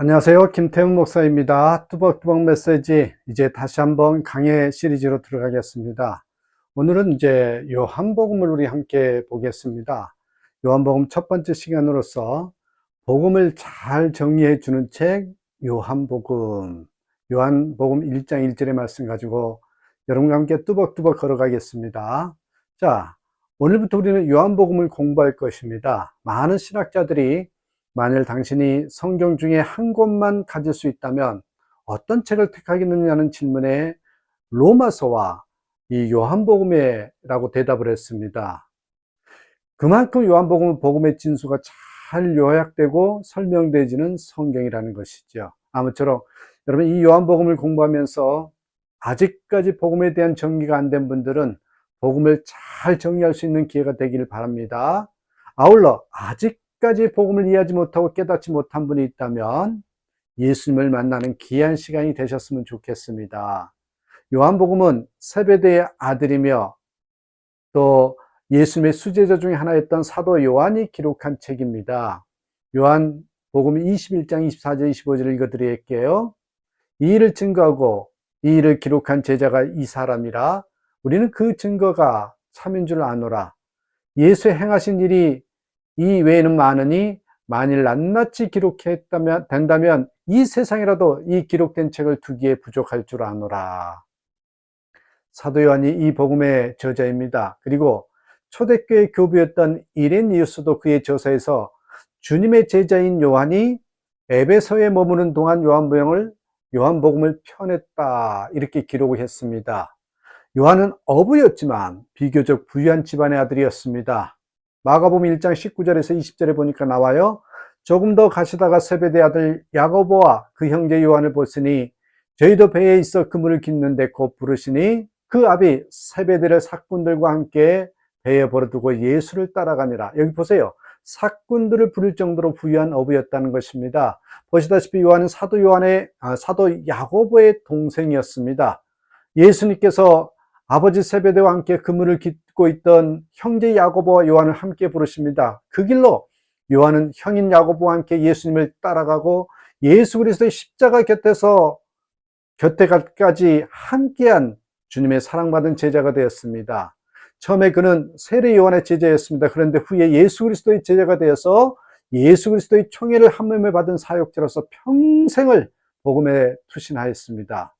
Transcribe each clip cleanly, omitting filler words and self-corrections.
안녕하세요. 김태훈 목사입니다. 뚜벅뚜벅 메시지 이제 다시 한번 강해 시리즈로 들어가겠습니다. 오늘은 이제 요한복음을 우리 함께 보겠습니다. 요한복음 첫 번째 시간으로서 복음을 잘 정리해 주는 책 요한복음 1장 1절의 말씀 가지고 여러분과 함께 뚜벅뚜벅 걸어가겠습니다. 자, 오늘부터 우리는 요한복음을 공부할 것입니다. 많은 신학자들이 만일 당신이 성경 중에 한 권만 가질 수 있다면 어떤 책을 택하겠느냐는 질문에 로마서와 이 요한복음이라고 대답을 했습니다. 그만큼 요한복음은 복음의 진수가 잘 요약되고 설명되지는 성경이라는 것이죠. 아무쪼록 여러분 이 요한복음을 공부하면서 아직까지 복음에 대한 정리가 안 된 분들은 복음을 잘 정리할 수 있는 기회가 되기를 바랍니다. 아울러 아직까지 복음을 이해하지 못하고 깨닫지 못한 분이 있다면 예수님을 만나는 귀한 시간이 되셨으면 좋겠습니다. 요한복음은 세베대의 아들이며 또 예수님의 수제자 중에 하나였던 사도 요한이 기록한 책입니다. 요한복음 21장 24절 25절을 읽어드릴게요. 이 일을 증거하고 이 일을 기록한 제자가 이 사람이라 우리는 그 증거가 참인 줄 아노라. 예수의 행하신 일이 이 외에는 많으니 만일 낱낱이 된다면 이 세상이라도 이 기록된 책을 두기에 부족할 줄 아노라. 사도 요한이 이 복음의 저자입니다. 그리고 초대교회 교부였던 이레니우스도 그의 저서에서 주님의 제자인 요한이 에베소에 머무는 동안 요한복음을 펴냈다 이렇게 기록을 했습니다. 요한은 어부였지만 비교적 부유한 집안의 아들이었습니다. 마가복음 1장 19절에서 20절에 보니까 나와요. 조금 더 가시다가 세베대 아들 야고보와 그 형제 요한을 보시니 저희도 배에 있어 그물을 깃는데 곧 부르시니 그 아비 세베대를 사꾼들과 함께 배에 버려두고 예수를 따라가니라. 여기 보세요. 사꾼들을 부를 정도로 부유한 어부였다는 것입니다. 보시다시피 요한은 사도 야고보의 동생이었습니다. 예수님께서 아버지 세베대와 함께 그물을 깃고 있던 형제 야고보와 요한을 함께 부르십니다. 그 길로 요한은 형인 야고보와 함께 예수님을 따라가고 예수 그리스도의 십자가 곁에까지 함께한 주님의 사랑받은 제자가 되었습니다. 처음에 그는 세례 요한의 제자였습니다. 그런데 후에 예수 그리스도의 제자가 되어서 예수 그리스도의 총애를 한몸에 받은 사역자로서 평생을 복음에 투신하였습니다.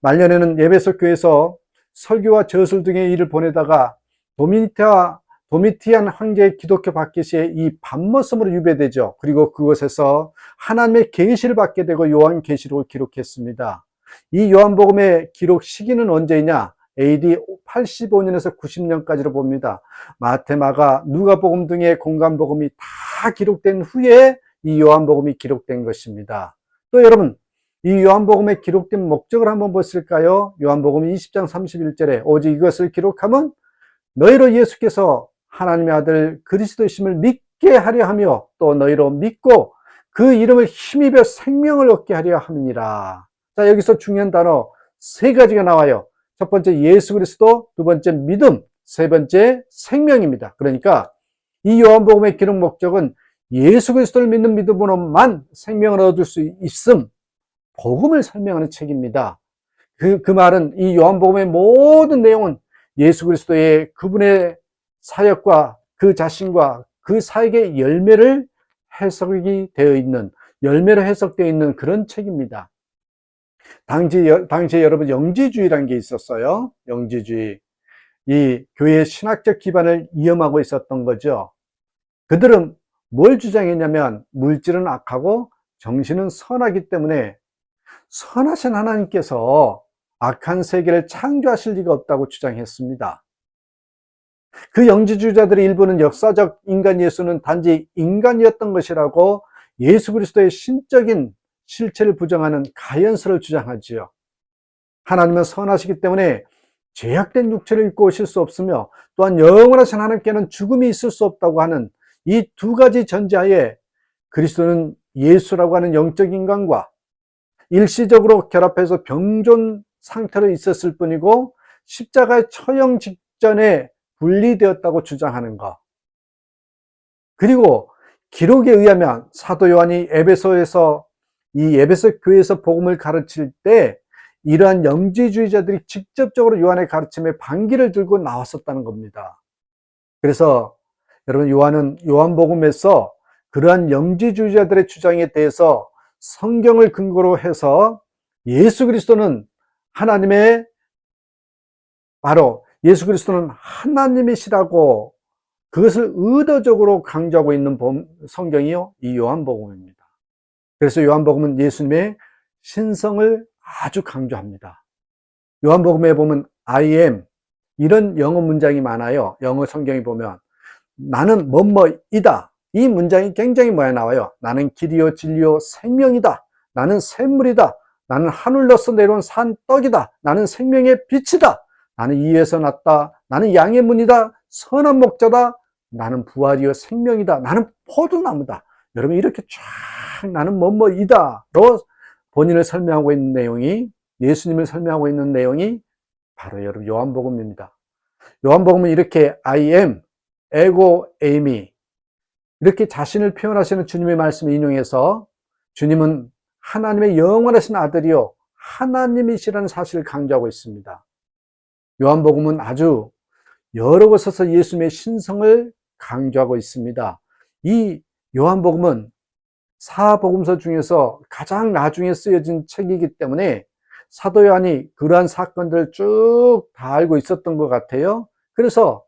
말년에는 에베소 교회에서 설교와 저술 등의 일을 보내다가 도미티안 황제의 기독교 박해 시에 이 밤머슴으로 유배되죠. 그리고 그곳에서 하나님의 계시를 받게 되고 요한계시록을 기록했습니다. 이 요한복음의 기록 시기는 언제냐? AD 85년에서 90년까지로 봅니다. 마태, 마가, 누가복음 등의 공간복음이 다 기록된 후에 이 요한복음이 기록된 것입니다. 또 여러분, 이 요한복음에 기록된 목적을 한번 보실까요? 요한복음 20장 31절에 오직 이것을 기록하면 너희로 예수께서 하나님의 아들 그리스도이심을 믿게 하려 하며 또 너희로 믿고 그 이름을 힘입어 생명을 얻게 하려 함이니라. 자, 여기서 중요한 단어 세 가지가 나와요. 첫 번째 예수 그리스도, 두 번째 믿음, 세 번째 생명입니다. 그러니까 이 요한복음의 기록 목적은 예수 그리스도를 믿는 믿음으로만 생명을 얻을 수 있음, 복음을 설명하는 책입니다. 그 말은 이 요한복음의 모든 내용은 예수 그리스도의 그분의 사역과 그 자신과 그 사역의 열매로 해석되어 있는 그런 책입니다. 당시에 여러분 영지주의라는 게 있었어요. 영지주의. 이 교회의 신학적 기반을 위험하고 있었던 거죠. 그들은 뭘 주장했냐면 물질은 악하고 정신은 선하기 때문에 선하신 하나님께서 악한 세계를 창조하실 리가 없다고 주장했습니다. 그 영지주의자들의 일부는 역사적 인간 예수는 단지 인간이었던 것이라고 예수 그리스도의 신적인 실체를 부정하는 가연설을 주장하지요. 하나님은 선하시기 때문에 죄악된 육체를 입고 오실 수 없으며 또한 영원하신 하나님께는 죽음이 있을 수 없다고 하는 이 두 가지 전제하에 그리스도는 예수라고 하는 영적 인간과 일시적으로 결합해서 병존 상태로 있었을 뿐이고 십자가의 처형 직전에 분리되었다고 주장하는 것. 그리고 기록에 의하면 사도 요한이 에베소에서 이 에베소 교회에서 복음을 가르칠 때 이러한 영지주의자들이 직접적으로 요한의 가르침에 반기를 들고 나왔었다는 겁니다. 그래서 여러분, 요한복음에서 그러한 영지주의자들의 주장에 대해서 성경을 근거로 해서 예수 그리스도는 하나님이시라고 그것을 의도적으로 강조하고 있는 성경이요, 이 요한복음입니다. 그래서 요한복음은 예수님의 신성을 아주 강조합니다. 요한복음에 보면 I am 이런 영어 문장이 많아요. 영어 성경에 보면 나는 뭐뭐이다, 이 문장이 굉장히 많이 나와요. 나는 길이요 진리요 생명이다, 나는 샘물이다, 나는 하늘로서 내려온 산떡이다, 나는 생명의 빛이다, 나는 이에서 났다, 나는 양의 문이다, 선한 목자다, 나는 부활이요 생명이다, 나는 포도나무다. 여러분, 이렇게 쫙 나는 뭐뭐이다로 본인을 설명하고 있는 내용이, 예수님을 설명하고 있는 내용이 바로 여러분 요한복음입니다. 요한복음은 이렇게 I am, 에고 에이미, 이렇게 자신을 표현하시는 주님의 말씀을 인용해서 주님은 하나님의 영원하신 아들이요 하나님이시라는 사실을 강조하고 있습니다. 요한복음은 아주 여러 곳에서 예수님의 신성을 강조하고 있습니다. 이 요한복음은 사복음서 중에서 가장 나중에 쓰여진 책이기 때문에 사도 요한이 그러한 사건들을 쭉 다 알고 있었던 것 같아요. 그래서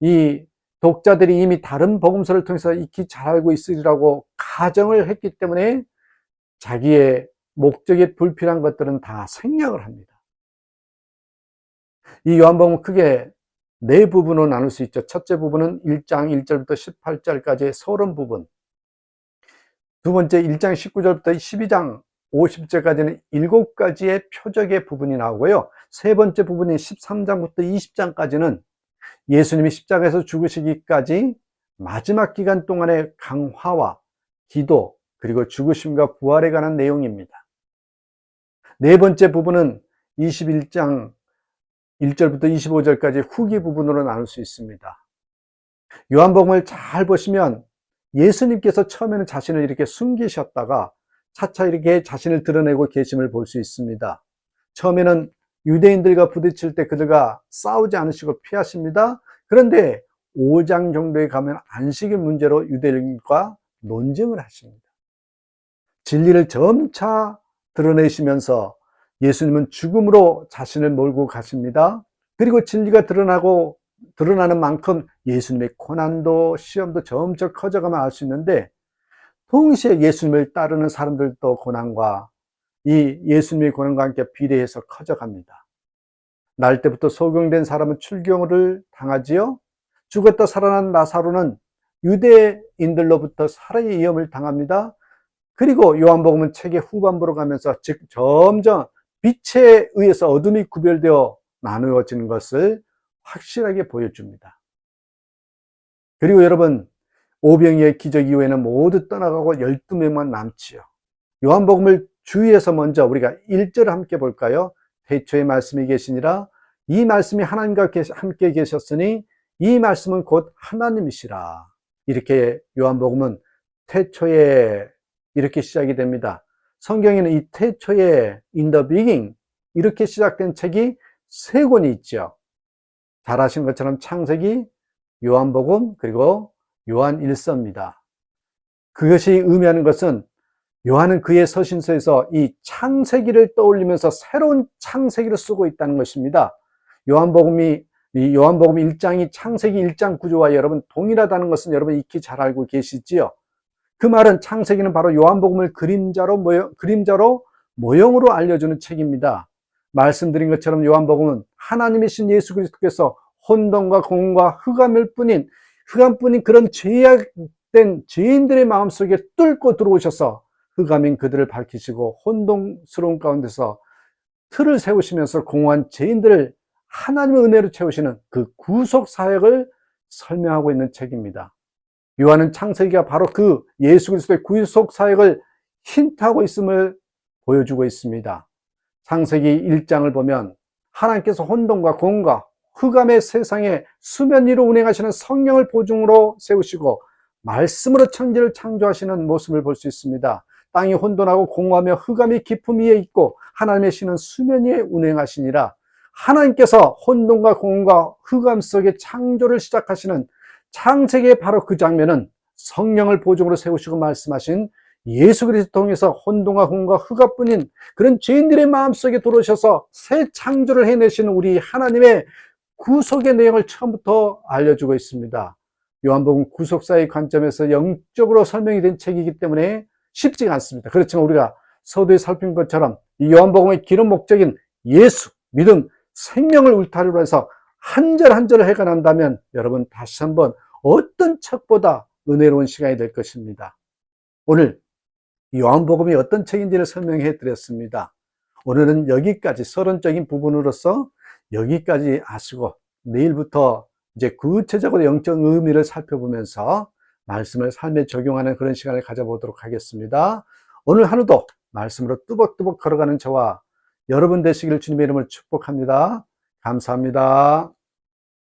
이 독자들이 이미 다른 복음서를 통해서 익히 잘 알고 있으리라고 가정을 했기 때문에 자기의 목적에 불필요한 것들은 다 생략을 합니다. 이 요한복음은 크게 네 부분으로 나눌 수 있죠. 첫째 부분은 1장 1절부터 18절까지의 서론 부분, 두 번째 1장 19절부터 12장 50절까지는 7가지의 표적의 부분이 나오고요. 세 번째 부분인 13장부터 20장까지는 예수님이 십자가에서 죽으시기까지 마지막 기간 동안의 강화와 기도, 그리고 죽으심과 부활에 관한 내용입니다. 네 번째 부분은 21장 1절부터 25절까지 후기 부분으로 나눌 수 있습니다. 요한복음을 잘 보시면 예수님께서 처음에는 자신을 이렇게 숨기셨다가 차차 이렇게 자신을 드러내고 계심을 볼 수 있습니다. 처음에는 유대인들과 부딪힐 때 그들과 싸우지 않으시고 피하십니다. 그런데 5장 정도에 가면 안식일 문제로 유대인과 논쟁을 하십니다. 진리를 점차 드러내시면서 예수님은 죽음으로 자신을 몰고 가십니다. 그리고 진리가 드러나는 만큼 예수님의 고난도 시험도 점점 커져가면 알 수 있는데, 동시에 예수님을 따르는 사람들도 고난과 이 예수님의 고난과 함께 비례해서 커져갑니다. 날 때부터 소경된 사람은 출경을 당하지요. 죽었다 살아난 나사로는 유대인들로부터 살해의 위험을 당합니다. 그리고 요한복음은 책의 후반부로 가면서 즉 점점 빛에 의해서 어둠이 구별되어 나누어지는 것을 확실하게 보여줍니다. 그리고 여러분, 오병이의 기적 이후에는 모두 떠나가고 12명만 남지요. 요한복음을 주의해서 먼저 우리가 1절을 함께 볼까요? 태초에 말씀이 계시니라, 이 말씀이 하나님과 함께 계셨으니 이 말씀은 곧 하나님이시라. 이렇게 요한복음은 태초에 이렇게 시작이 됩니다. 성경에는 이 태초에 in the beginning 이렇게 시작된 책이 3권이 있죠. 잘 아시는 것처럼 창세기, 요한복음, 그리고 요한일서입니다. 그것이 의미하는 것은 요한은 그의 서신서에서 이 창세기를 떠올리면서 새로운 창세기를 쓰고 있다는 것입니다. 요한복음 1장이 창세기 1장 구조와 여러분 동일하다는 것은 여러분 익히 잘 알고 계시지요. 그 말은 창세기는 바로 요한복음을 그림자로 모형으로 알려주는 책입니다. 말씀드린 것처럼 요한복음은 하나님이신 예수 그리스도께서 혼돈과 공과 흑암뿐인 그런 죄악된 죄인들의 마음속에 뚫고 들어오셔서 흑암인 그들을 밝히시고 혼돈스러운 가운데서 틀을 세우시면서 공허한 죄인들을 하나님의 은혜로 채우시는 그 구속 사역을 설명하고 있는 책입니다. 요한은 창세기가 바로 그 예수 그리스도의 구속 사역을 힌트하고 있음을 보여주고 있습니다. 창세기 1장을 보면 하나님께서 혼돈과 공과 흑암의 세상에 수면 위로 운행하시는 성령을 보증으로 세우시고 말씀으로 천지를 창조하시는 모습을 볼 수 있습니다. 땅이 혼돈하고 공허하며 흑암이 깊음 위에 있고 하나님의 신은 수면 위에 운행하시니라. 하나님께서 혼돈과 공허와 흑암 속에 창조를 시작하시는 창세기의 바로 그 장면은 성령을 보증으로 세우시고 말씀하신 예수 그리스도 통해서 혼돈과 공허와 흑암뿐인 그런 죄인들의 마음속에 들어오셔서 새 창조를 해내시는 우리 하나님의 구속의 내용을 처음부터 알려주고 있습니다. 요한복음 구속사의 관점에서 영적으로 설명이 된 책이기 때문에 쉽지가 않습니다. 그렇지만 우리가 서두에 살핀 것처럼 이 요한복음의 기록 목적인 예수, 믿음, 생명을 울타리로 해서 한 절 한 절을 해가난다면 여러분 다시 한번 어떤 책보다 은혜로운 시간이 될 것입니다. 오늘 요한복음이 어떤 책인지를 설명해 드렸습니다. 오늘은 여기까지 서론적인 부분으로서 여기까지 아시고 내일부터 이제 구체적으로 영적 의미를 살펴보면서 말씀을 삶에 적용하는 그런 시간을 가져보도록 하겠습니다. 오늘 하루도 말씀으로 뚜벅뚜벅 걸어가는 저와 여러분 되시기를 주님의 이름으로 축복합니다. 감사합니다.